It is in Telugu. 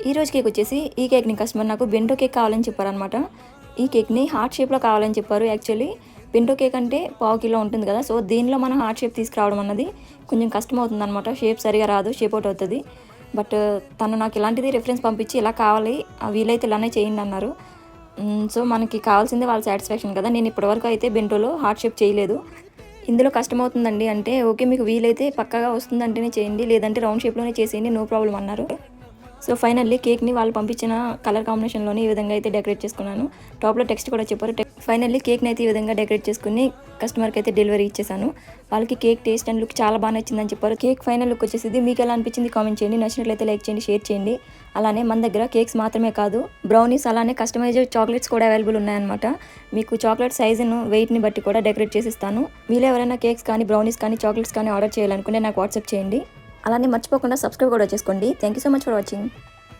ఈ రోజు కేక్ వచ్చేసి ఈ కేక్ని కస్టమర్ నాకు బెంటో కేక్ కావాలని చెప్పారనమాట. ఈ కేక్ని హార్ట్ షేప్లో కావాలని చెప్పారు. యాక్చువల్లీ బెంటో కేక్ అంటే 1/2 కిలో ఉంటుంది కదా, సో దీనిలో మనం హార్ట్ షేప్ తీసుకురావడం అన్నది కొంచెం కష్టం అవుతుంది అనమాట. షేప్ సరిగా రాదు, షేప్ అవుట్ అవుతుంది. బట్ తను నాకు ఇలాంటిది రిఫరెన్స్ పంపించి ఇలా కావాలి, వీలైతే ఇలానే చేయండి అన్నారు. సో మనకి కావాల్సింది వాళ్ళ సాటిస్ఫాక్షన్ కదా. నేను ఇప్పటివరకు అయితే బెంటోలో హార్ట్ షేప్ చేయలేదు. ఇందులో కష్టమవుతుందండి అంటే ఓకే, మీకు వీలైతే పక్కాగా వస్తుందంటేనే చేయండి, లేదంటే రౌండ్ షేప్లోనే చేసేయండి, నో ప్రాబ్లం అన్నారు. సో ఫైనల్లీ కేక్ని వాళ్ళు పంపించిన కలర్ కాంబినేషన్లోనే ఈ విధంగా అయితే డెకరేట్ చేసుకున్నాను. టాప్లో టెక్స్ట్ కూడా చెప్పారు. ఫైనల్లీ కేక్ని అయితే ఈ విధంగా డెకరేట్ చేసుకుని కస్టమర్కి అయితే డెలివరీ ఇచ్చేసాను. వాళ్ళకి కేక్ టేస్ట్ అండ్ లుక్ చాలా బాగా నచ్చిందని చెప్పారు. కేక్ ఫైనల్ లుక్ వచ్చేసింది. మీకు ఎలా అనిపించింది కామెంట్ చేయండి. నచ్చినట్లయితే లైక్ చేయండి, షేర్ చేయండి. అలానే మన దగ్గర కేక్స్ మాత్రమే కాదు, బ్రౌనీస్ అలానే కస్టమైజ్డ్ చాక్లెట్స్ కూడా అవైలబుల్ ఉన్నాయన్నమాట. మీకు చాక్లెట్ సైజును వెయిట్ని బట్టి కూడా డెకరేట్ చేసి ఇస్తాను. మీలో ఎవరైనా కేక్స్ కానీ బ్రౌనీస్ కానీ చాక్లెట్స్ కానీ ఆర్డర్ చేయాలనుకుంటే నాకు వాట్సాప్ చేయండి. అలానే మర్చిపోకుండా సబ్స్క్రైబ్ కూడా చేసుకోండి. Thank you so much for watching.